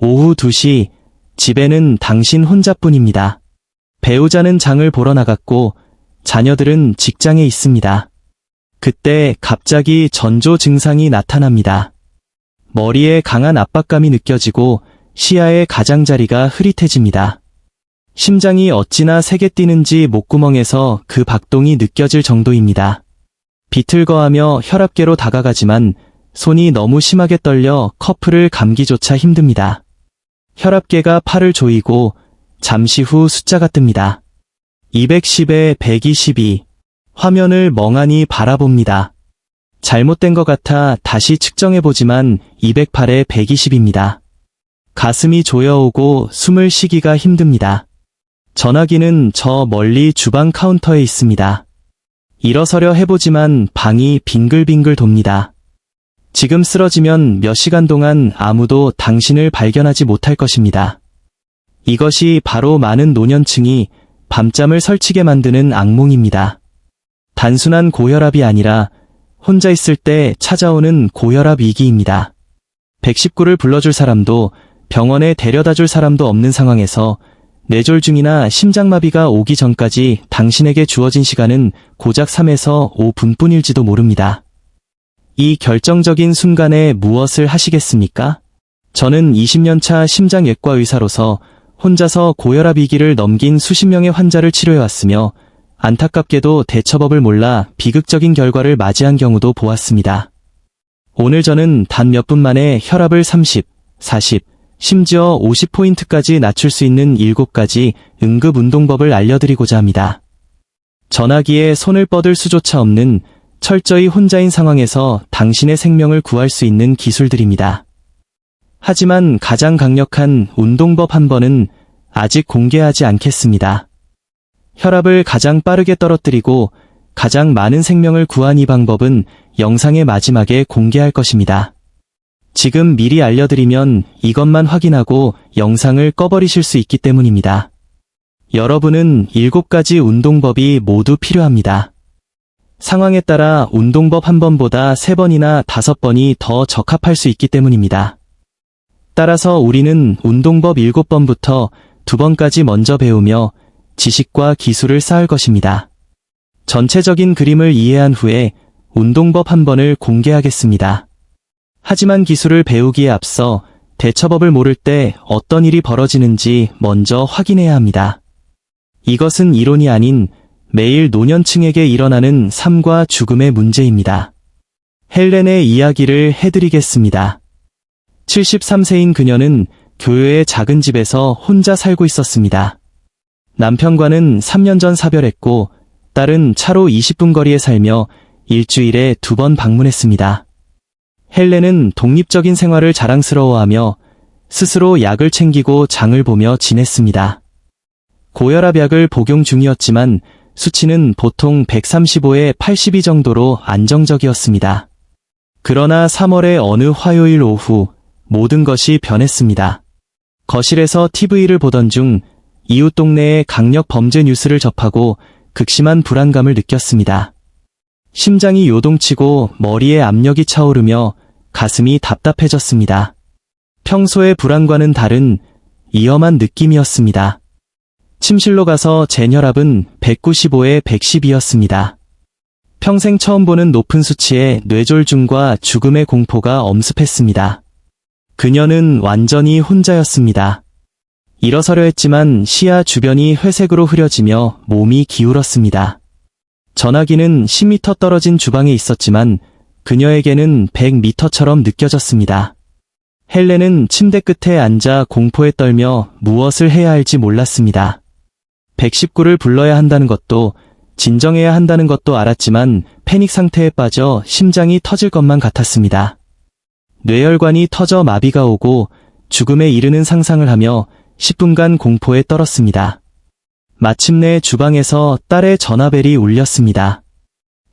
오후 2시, 집에는 당신 혼자뿐입니다. 배우자는 장을 보러 나갔고 자녀들은 직장에 있습니다. 그때 갑자기 전조 증상이 나타납니다. 머리에 강한 압박감이 느껴지고 시야의 가장자리가 흐릿해집니다. 심장이 어찌나 세게 뛰는지 목구멍에서 그 박동이 느껴질 정도입니다. 비틀거하며 혈압계로 다가가지만 손이 너무 심하게 떨려 커프를 감기조차 힘듭니다. 혈압계가 팔을 조이고 잠시 후 숫자가 뜹니다. 210에 122. 화면을 멍하니 바라봅니다. 잘못된 것 같아 다시 측정해보지만 208에 120입니다. 가슴이 조여오고 숨을 쉬기가 힘듭니다. 전화기는 저 멀리 주방 카운터에 있습니다. 일어서려 해보지만 방이 빙글빙글 돕니다. 지금 쓰러지면 몇 시간 동안 아무도 당신을 발견하지 못할 것입니다. 이것이 바로 많은 노년층이 밤잠을 설치게 만드는 악몽입니다. 단순한 고혈압이 아니라 혼자 있을 때 찾아오는 고혈압 위기입니다. 119를 불러줄 사람도 병원에 데려다줄 사람도 없는 상황에서 뇌졸중이나 심장마비가 오기 전까지 당신에게 주어진 시간은 고작 3에서 5분뿐일지도 모릅니다. 이 결정적인 순간에 무엇을 하시겠습니까? 저는 20년차 심장외과 의사로서 혼자서 고혈압 위기를 넘긴 수십 명의 환자를 치료해왔으며 안타깝게도 대처법을 몰라 비극적인 결과를 맞이한 경우도 보았습니다. 오늘 저는 단 몇 분 만에 혈압을 30, 40, 심지어 50포인트까지 낮출 수 있는 7가지 응급 운동법을 알려드리고자 합니다. 전화기에 손을 뻗을 수조차 없는 철저히 혼자인 상황에서 당신의 생명을 구할 수 있는 기술들입니다. 하지만 가장 강력한 운동법 한 번은 아직 공개하지 않겠습니다. 혈압을 가장 빠르게 떨어뜨리고 가장 많은 생명을 구한 이 방법은 영상의 마지막에 공개할 것입니다. 지금 미리 알려드리면 이것만 확인하고 영상을 꺼버리실 수 있기 때문입니다. 여러분은 7가지 운동법이 모두 필요합니다. 상황에 따라 운동법 한 번보다 3번이나 5번이 더 적합할 수 있기 때문입니다. 따라서 우리는 운동법 7번부터 2번까지 먼저 배우며 지식과 기술을 쌓을 것입니다. 전체적인 그림을 이해한 후에 운동법 한 번을 공개하겠습니다. 하지만 기술을 배우기에 앞서 대처법을 모를 때 어떤 일이 벌어지는지 먼저 확인해야 합니다. 이것은 이론이 아닌 매일 노년층에게 일어나는 삶과 죽음의 문제입니다. 헬렌의 이야기를 해드리겠습니다. 73세인 그녀는 교외의 작은 집에서 혼자 살고 있었습니다. 남편과는 3년 전 사별했고 딸은 차로 20분 거리에 살며 일주일에 2번 방문했습니다. 헬렌은 독립적인 생활을 자랑스러워하며 스스로 약을 챙기고 장을 보며 지냈습니다. 고혈압 약을 복용 중이었지만 수치는 보통 135에 82 정도로 안정적이었습니다. 그러나 3월의 어느 화요일 오후 모든 것이 변했습니다. 거실에서 TV를 보던 중 이웃 동네의 강력 범죄 뉴스를 접하고 극심한 불안감을 느꼈습니다. 심장이 요동치고 머리에 압력이 차오르며 가슴이 답답해졌습니다. 평소의 불안과는 다른 위험한 느낌이었습니다. 침실로 가서 잰 혈압은 195에 110이었습니다. 평생 처음 보는 높은 수치에 뇌졸중과 죽음의 공포가 엄습했습니다. 그녀는 완전히 혼자였습니다. 일어서려 했지만 시야 주변이 회색으로 흐려지며 몸이 기울었습니다. 전화기는 10m 떨어진 주방에 있었지만 그녀에게는 100m처럼 느껴졌습니다. 헬렌은 침대 끝에 앉아 공포에 떨며 무엇을 해야 할지 몰랐습니다. 119를 불러야 한다는 것도 진정해야 한다는 것도 알았지만 패닉 상태에 빠져 심장이 터질 것만 같았습니다. 뇌혈관이 터져 마비가 오고 죽음에 이르는 상상을 하며 10분간 공포에 떨었습니다. 마침내 주방에서 딸의 전화벨이 울렸습니다.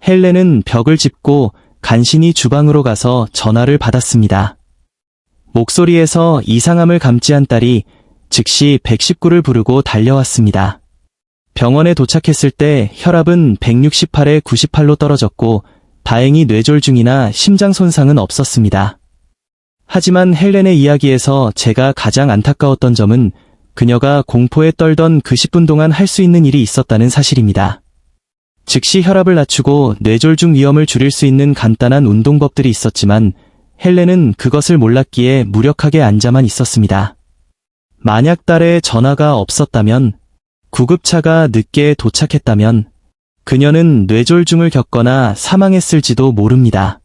헬렌은 벽을 짚고 간신히 주방으로 가서 전화를 받았습니다. 목소리에서 이상함을 감지한 딸이 즉시 119를 부르고 달려왔습니다. 병원에 도착했을 때 혈압은 168에 98로 떨어졌고 다행히 뇌졸중이나 심장 손상은 없었습니다. 하지만 헬렌의 이야기에서 제가 가장 안타까웠던 점은 그녀가 공포에 떨던 그 10분 동안 할 수 있는 일이 있었다는 사실입니다. 즉시 혈압을 낮추고 뇌졸중 위험을 줄일 수 있는 간단한 운동법들이 있었지만 헬렌은 그것을 몰랐기에 무력하게 앉아만 있었습니다. 만약 딸의 전화가 없었다면, 구급차가 늦게 도착했다면 그녀는 뇌졸중을 겪거나 사망했을지도 모릅니다.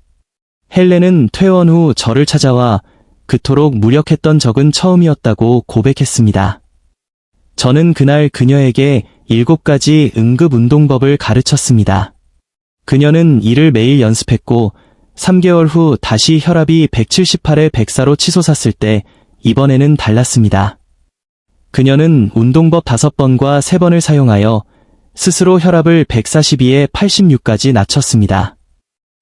헬렌은 퇴원 후 저를 찾아와 그토록 무력했던 적은 처음이었다고 고백했습니다. 저는 그날 그녀에게 7가지 응급 운동법을 가르쳤습니다. 그녀는 이를 매일 연습했고 3개월 후 다시 혈압이 178에 104로 치솟았을 때 이번에는 달랐습니다. 그녀는 운동법 5번과 3번을 사용하여 스스로 혈압을 142에 86까지 낮췄습니다.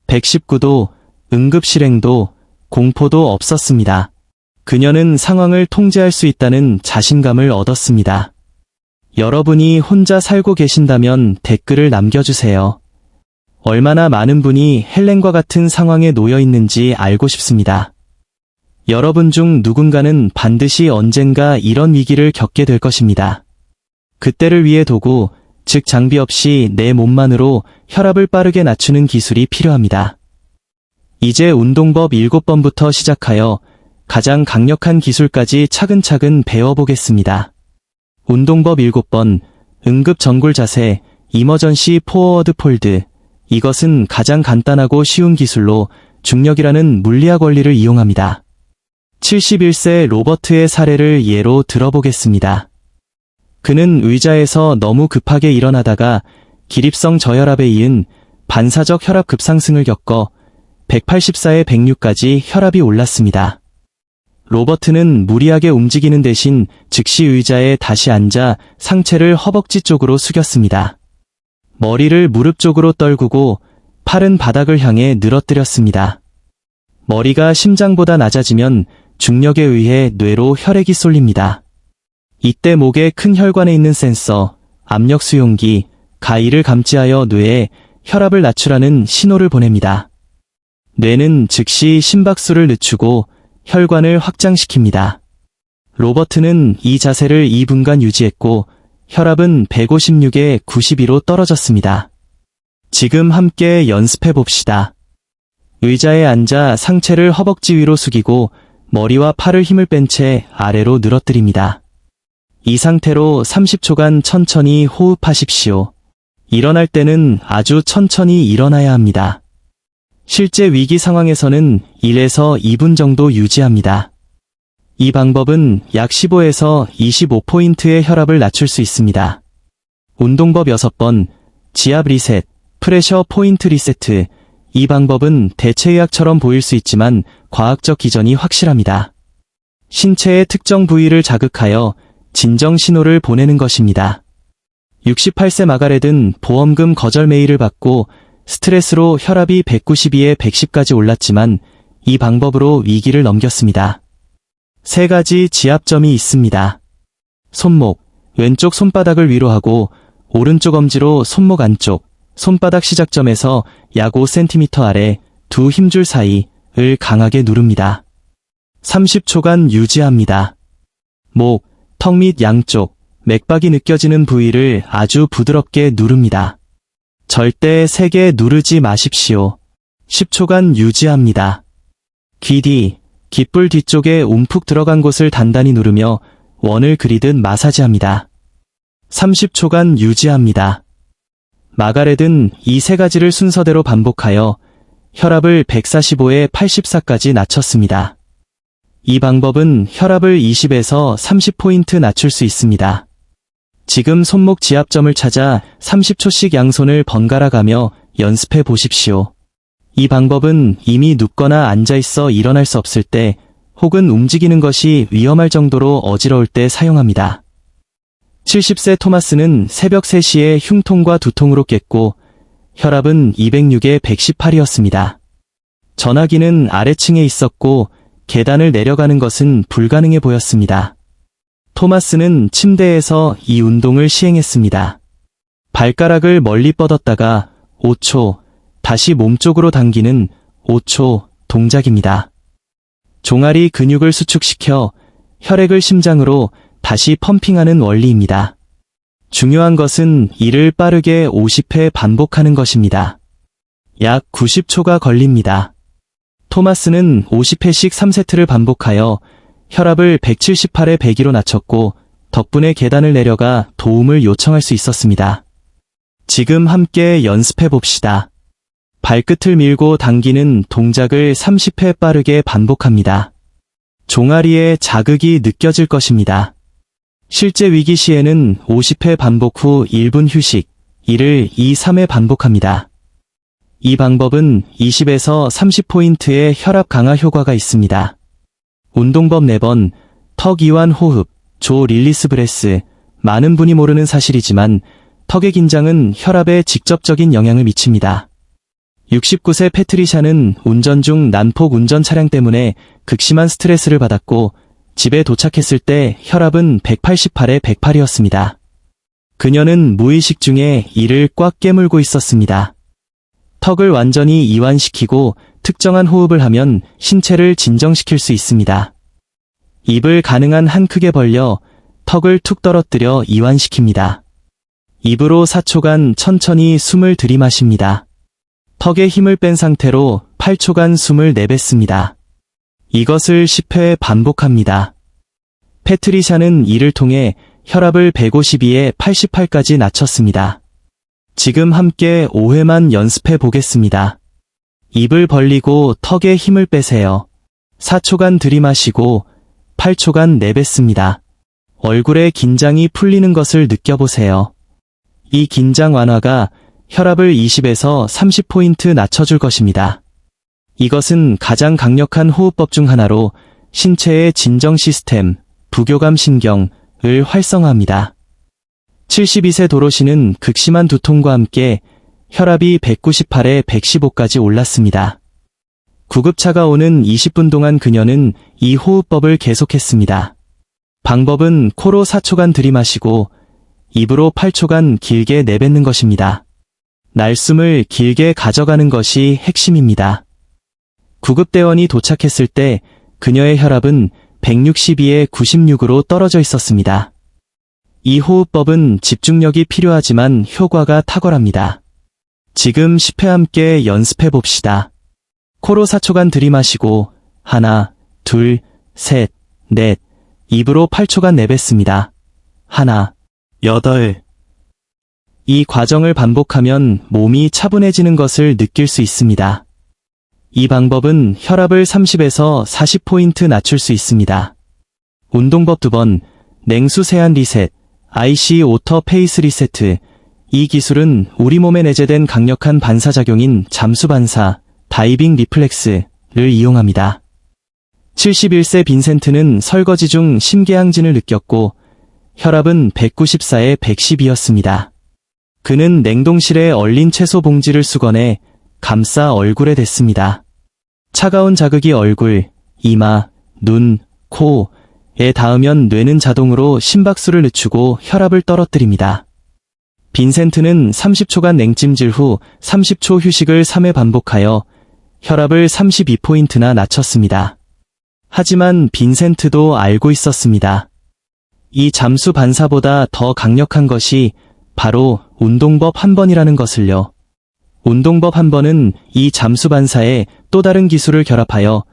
119도, 응급실행도, 공포도 없었습니다. 그녀는 상황을 통제할 수 있다는 자신감을 얻었습니다. 여러분이 혼자 살고 계신다면 댓글을 남겨주세요. 얼마나 많은 분이 헬렌과 같은 상황에 놓여 있는지 알고 싶습니다. 여러분 중 누군가는 반드시 언젠가 이런 위기를 겪게 될 것입니다. 그때를 위해 도구, 즉 장비 없이 내 몸만으로 혈압을 빠르게 낮추는 기술이 필요합니다. 이제 운동법 7번부터 시작하여 가장 강력한 기술까지 차근차근 배워보겠습니다. 운동법 7번, 응급 정굴 자세, 이머전시 포워드 폴드. 이것은 가장 간단하고 쉬운 기술로 중력이라는 물리학 원리를 이용합니다. 71세 로버트의 사례를 예로 들어보겠습니다. 그는 의자에서 너무 급하게 일어나다가 기립성 저혈압에 이은 반사적 혈압 급상승을 겪어 184에 106까지 혈압이 올랐습니다. 로버트는 무리하게 움직이는 대신 즉시 의자에 다시 앉아 상체를 허벅지 쪽으로 숙였습니다. 머리를 무릎 쪽으로 떨구고 팔은 바닥을 향해 늘어뜨렸습니다. 머리가 심장보다 낮아지면 중력에 의해 뇌로 혈액이 쏠립니다. 이때 목에 큰 혈관에 있는 센서, 압력 수용기, 가이를 감지하여 뇌에 혈압을 낮추라는 신호를 보냅니다. 뇌는 즉시 심박수를 늦추고 혈관을 확장시킵니다. 로버트는 이 자세를 2분간 유지했고 혈압은 156에 92로 떨어졌습니다. 지금 함께 연습해 봅시다. 의자에 앉아 상체를 허벅지 위로 숙이고 머리와 팔을 힘을 뺀 채 아래로 늘어뜨립니다. 이 상태로 30초간 천천히 호흡하십시오. 일어날 때는 아주 천천히 일어나야 합니다. 실제 위기 상황에서는 1에서 2분 정도 유지합니다. 이 방법은 약 15에서 25포인트의 혈압을 낮출 수 있습니다. 운동법 6번, 지압 리셋, 프레셔 포인트 리세트. 이 방법은 대체의학처럼 보일 수 있지만 과학적 기전이 확실합니다. 신체의 특정 부위를 자극하여 진정 신호를 보내는 것입니다. 68세 마가렛은 보험금 거절 메일을 받고 스트레스로 혈압이 192에 110까지 올랐지만 이 방법으로 위기를 넘겼습니다. 3가지 지압점이 있습니다. 손목, 왼쪽 손바닥을 위로 하고 오른쪽 엄지로 손목 안쪽, 손바닥 시작점에서 약 5cm 아래 두 힘줄 사이를 강하게 누릅니다. 30초간 유지합니다. 목, 턱 및 양쪽, 맥박이 느껴지는 부위를 아주 부드럽게 누릅니다. 절대 세게 누르지 마십시오. 10초간 유지합니다. 귀 뒤, 귓불 뒤쪽에 움푹 들어간 곳을 단단히 누르며 원을 그리듯 마사지합니다. 30초간 유지합니다. 마가렛은 이 3가지를 순서대로 반복하여 혈압을 145에 84까지 낮췄습니다. 이 방법은 혈압을 20에서 30포인트 낮출 수 있습니다. 지금 손목 지압점을 찾아 30초씩 양손을 번갈아 가며 연습해 보십시오. 이 방법은 이미 눕거나 앉아있어 일어날 수 없을 때 혹은 움직이는 것이 위험할 정도로 어지러울 때 사용합니다. 70세 토마스는 새벽 3시에 흉통과 두통으로 깼고 혈압은 206에 118이었습니다. 전화기는 아래층에 있었고 계단을 내려가는 것은 불가능해 보였습니다. 토마스는 침대에서 이 운동을 시행했습니다. 발가락을 멀리 뻗었다가 5초, 다시 몸쪽으로 당기는 5초 동작입니다. 종아리 근육을 수축시켜 혈액을 심장으로 다시 펌핑하는 원리입니다. 중요한 것은 이를 빠르게 50회 반복하는 것입니다. 약 90초가 걸립니다. 토마스는 50회씩 3세트를 반복하여 혈압을 178에 102로 낮췄고 덕분에 계단을 내려가 도움을 요청할 수 있었습니다. 지금 함께 연습해 봅시다. 발끝을 밀고 당기는 동작을 30회 빠르게 반복합니다. 종아리에 자극이 느껴질 것입니다. 실제 위기 시에는 50회 반복 후 1분 휴식, 이를 2-3회 반복합니다. 이 방법은 20에서 30포인트의 혈압 강화 효과가 있습니다. 운동법 4번, 턱 이완 호흡, 조 릴리스 브레스. 많은 분이 모르는 사실이지만 턱의 긴장은 혈압에 직접적인 영향을 미칩니다. 69세 패트리샤는 운전 중 난폭 운전 차량 때문에 극심한 스트레스를 받았고 집에 도착했을 때 혈압은 188에 108이었습니다. 그녀는 무의식 중에 이를 꽉 깨물고 있었습니다. 턱을 완전히 이완시키고 특정한 호흡을 하면 신체를 진정시킬 수 있습니다. 입을 가능한 한 크게 벌려 턱을 툭 떨어뜨려 이완시킵니다. 입으로 4초간 천천히 숨을 들이마십니다. 턱에 힘을 뺀 상태로 8초간 숨을 내뱉습니다. 이것을 10회 반복합니다. 패트리샤는 이를 통해 혈압을 152에 88까지 낮췄습니다. 지금 함께 5회만 연습해 보겠습니다. 입을 벌리고 턱에 힘을 빼세요. 4초간 들이마시고 8초간 내뱉습니다. 얼굴에 긴장이 풀리는 것을 느껴보세요. 이 긴장 완화가 혈압을 20에서 30포인트 낮춰줄 것입니다. 이것은 가장 강력한 호흡법 중 하나로 신체의 진정 시스템, 부교감 신경을 활성화합니다. 72세 도로시는 극심한 두통과 함께 혈압이 198에 115까지 올랐습니다. 구급차가 오는 20분 동안 그녀는 이 호흡법을 계속했습니다. 방법은 코로 4초간 들이마시고 입으로 8초간 길게 내뱉는 것입니다. 날숨을 길게 가져가는 것이 핵심입니다. 구급대원이 도착했을 때 그녀의 혈압은 162에 96으로 떨어져 있었습니다. 이 호흡법은 집중력이 필요하지만 효과가 탁월합니다. 지금 10회 함께 연습해 봅시다. 코로 4초간 들이마시고 하나, 둘, 셋, 넷, 입으로 8초간 내뱉습니다. 하나, 8. 이 과정을 반복하면 몸이 차분해지는 것을 느낄 수 있습니다. 이 방법은 혈압을 30에서 40포인트 낮출 수 있습니다. 운동법 2번, 냉수 세안 리셋, IC 오터 페이스 리세트. 이 기술은 우리 몸에 내재된 강력한 반사작용인 잠수 반사, 다이빙 리플렉스를 이용합니다. 71세 빈센트는 설거지 중 심계항진을 느꼈고 혈압은 194에 110이었습니다. 그는 냉동실에 얼린 채소 봉지를 수건에 감싸 얼굴에 댔습니다. 차가운 자극이 얼굴, 이마, 눈, 코에 닿으면 뇌는 자동으로 심박수를 늦추고 혈압을 떨어뜨립니다. 빈센트는 30초간 냉찜질 후 30초 휴식을 3회 반복하여 혈압을 32포인트나 낮췄습니다. 하지만 빈센트도 알고 있었습니다. 이 잠수 반사보다 더 강력한 것이 바로 운동법 한 번이라는 것을요. 운동법 한 번은 이 잠수 반사에 또 다른 기술을 결합하여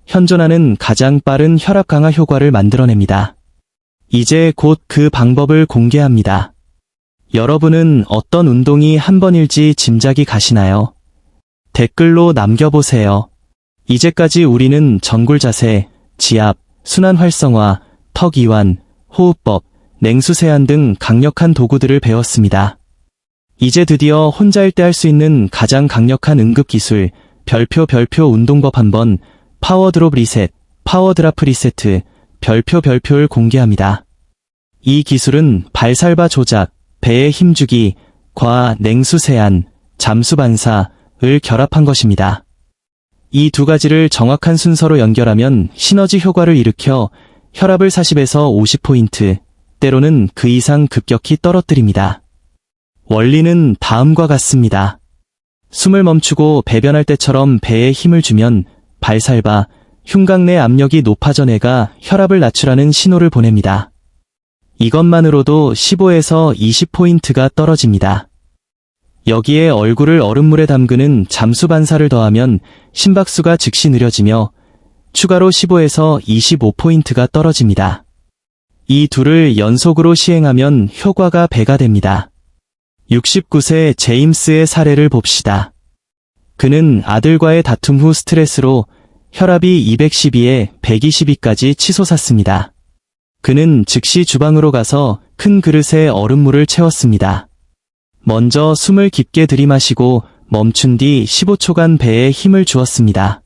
현존하는 가장 빠른 혈압 강화 효과를 만들어냅니다. 이제 곧 그 방법을 공개합니다. 여러분은 어떤 운동이 한 번일지 짐작이 가시나요? 댓글로 남겨보세요. 이제까지 우리는 전굴 자세, 지압, 순환 활성화, 턱 이완, 호흡법, 냉수 세안 등 강력한 도구들을 배웠습니다. 이제 드디어 혼자일 때 할 수 있는 가장 강력한 응급 기술, 별표 운동법 한번, 파워 드롭 리셋, 파워 드라프 리세트, 별표를 공개합니다. 이 기술은 발살바 조작, 배에 힘주기, 과 냉수 세안, 잠수 반사를 결합한 것입니다. 이 두 가지를 정확한 순서로 연결하면 시너지 효과를 일으켜 혈압을 40에서 50포인트, 때로는 그 이상 급격히 떨어뜨립니다. 원리는 다음과 같습니다. 숨을 멈추고 배변할 때처럼 배에 힘을 주면 발살바, 흉곽 내 압력이 높아져 뇌가 혈압을 낮추라는 신호를 보냅니다. 이것만으로도 15에서 20포인트가 떨어집니다. 여기에 얼굴을 얼음물에 담그는 잠수 반사를 더하면 심박수가 즉시 느려지며 추가로 15에서 25포인트가 떨어집니다. 이 둘을 연속으로 시행하면 효과가 배가 됩니다. 69세 제임스의 사례를 봅시다. 그는 아들과의 다툼 후 스트레스로 혈압이 212에 122까지 치솟았습니다. 그는 즉시 주방으로 가서 큰 그릇에 얼음물을 채웠습니다. 먼저 숨을 깊게 들이마시고 멈춘 뒤 15초간 배에 힘을 주었습니다.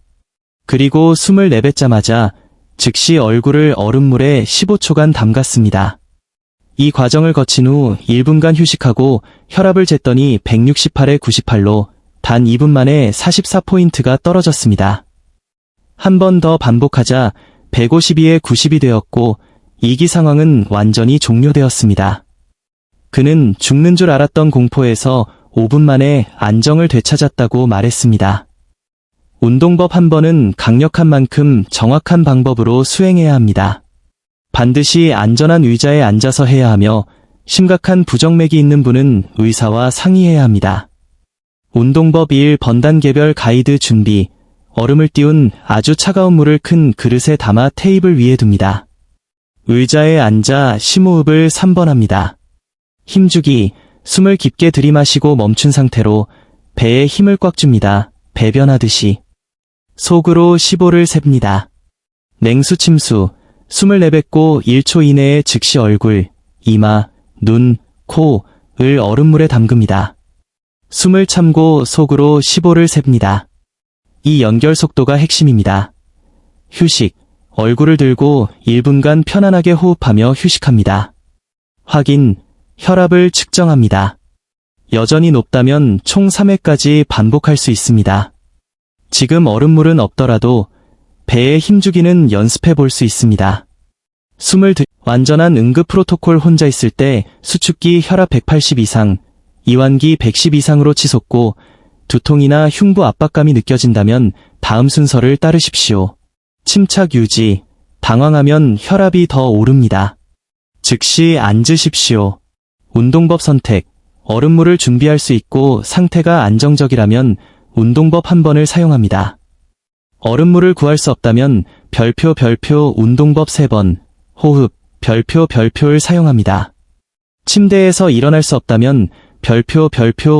그리고 숨을 내뱉자마자 즉시 얼굴을 얼음물에 15초간 담갔습니다. 이 과정을 거친 후 1분간 휴식하고 혈압을 쟀더니 168에 98로 단 2분 만에 44포인트가 떨어졌습니다. 한 번 더 반복하자 152에 90이 되었고 이기 상황은 완전히 종료되었습니다. 그는 죽는 줄 알았던 공포에서 5분 만에 안정을 되찾았다고 말했습니다. 운동법 한 번은 강력한 만큼 정확한 방법으로 수행해야 합니다. 반드시 안전한 의자에 앉아서 해야 하며 심각한 부정맥이 있는 분은 의사와 상의해야 합니다. 운동법 1 번단계별 가이드 준비. 얼음을 띄운 아주 차가운 물을 큰 그릇에 담아 테이블 위에 둡니다. 의자에 앉아 심호흡을 3번 합니다. 힘주기. 숨을 깊게 들이마시고 멈춘 상태로 배에 힘을 꽉 줍니다. 배변하듯이. 속으로 15를 셉니다. 냉수 침수. 숨을 내뱉고 1초 이내에 즉시 얼굴, 이마, 눈, 코를 얼음물에 담급니다. 숨을 참고 속으로 15를 셉니다. 이 연결 속도가 핵심입니다. 휴식. 얼굴을 들고 1분간 편안하게 호흡하며 휴식합니다. 확인. 혈압을 측정합니다. 여전히 높다면 총 3회까지 반복할 수 있습니다. 지금 얼음물은 없더라도 배에 힘주기는 연습해 볼 수 있습니다. 완전한 응급 프로토콜 혼자 있을 때 수축기 혈압 180 이상, 이완기 110 이상으로 치솟고 두통이나 흉부 압박감이 느껴진다면 다음 순서를 따르십시오. 침착 유지. 당황하면 혈압이 더 오릅니다. 즉시 앉으십시오. 운동법 선택. 얼음물을 준비할 수 있고 상태가 안정적이라면 운동법 한 번을 사용합니다. 얼음물을 구할 수 없다면 별표 운동법 3번, 호흡, 별표를 사용합니다. 침대에서 일어날 수 없다면 별표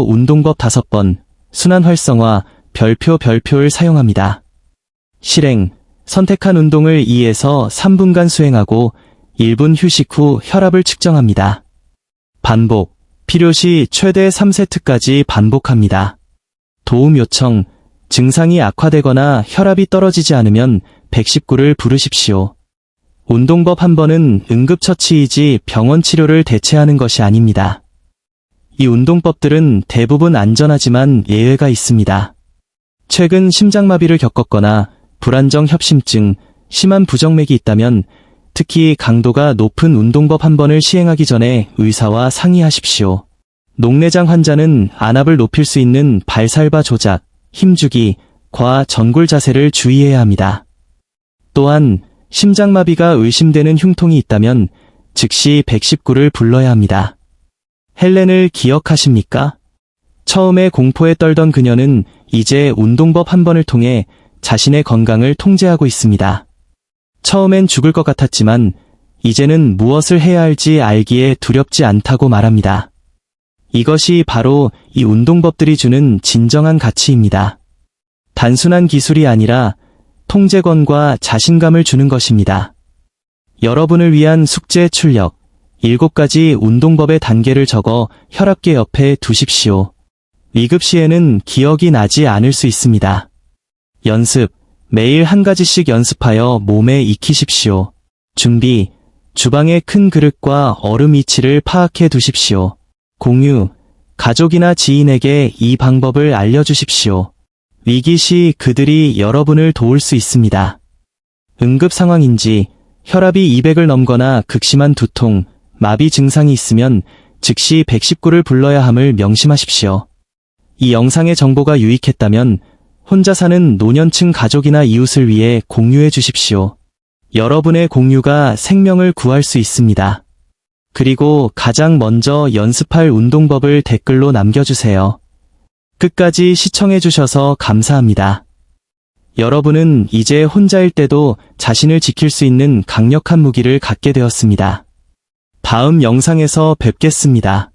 운동법 5번, 순환 활성화, 별표를 사용합니다. 실행, 선택한 운동을 2에서 3분간 수행하고 1분 휴식 후 혈압을 측정합니다. 반복, 필요시 최대 3세트까지 반복합니다. 도움 요청, 증상이 악화되거나 혈압이 떨어지지 않으면 119를 부르십시오. 운동법 한 번은 응급처치이지 병원 치료를 대체하는 것이 아닙니다. 이 운동법들은 대부분 안전하지만 예외가 있습니다. 최근 심장마비를 겪었거나 불안정 협심증, 심한 부정맥이 있다면 특히 강도가 높은 운동법 한 번을 시행하기 전에 의사와 상의하십시오. 녹내장 환자는 안압을 높일 수 있는 발살바 조작, 힘주기, 과 전골 자세를 주의해야 합니다. 또한 심장마비가 의심되는 흉통이 있다면 즉시 119를 불러야 합니다. 헬렌을 기억하십니까? 처음에 공포에 떨던 그녀는 이제 운동법 한 번을 통해 자신의 건강을 통제하고 있습니다. 처음엔 죽을 것 같았지만 이제는 무엇을 해야 할지 알기에 두렵지 않다고 말합니다. 이것이 바로 이 운동법들이 주는 진정한 가치입니다. 단순한 기술이 아니라 통제권과 자신감을 주는 것입니다. 여러분을 위한 숙제 출력. 7가지 운동법의 단계를 적어 혈압계 옆에 두십시오. 위급 시에는 기억이 나지 않을 수 있습니다. 연습. 매일 한 가지씩 연습하여 몸에 익히십시오. 준비. 주방의 큰 그릇과 얼음 위치를 파악해 두십시오. 공유. 가족이나 지인에게 이 방법을 알려주십시오. 위기 시 그들이 여러분을 도울 수 있습니다. 응급 상황인지 혈압이 200을 넘거나 극심한 두통, 마비 증상이 있으면 즉시 119를 불러야 함을 명심하십시오. 이 영상의 정보가 유익했다면 혼자 사는 노년층 가족이나 이웃을 위해 공유해 주십시오. 여러분의 공유가 생명을 구할 수 있습니다. 그리고 가장 먼저 연습할 운동법을 댓글로 남겨주세요. 끝까지 시청해 주셔서 감사합니다. 여러분은 이제 혼자일 때도 자신을 지킬 수 있는 강력한 무기를 갖게 되었습니다. 다음 영상에서 뵙겠습니다.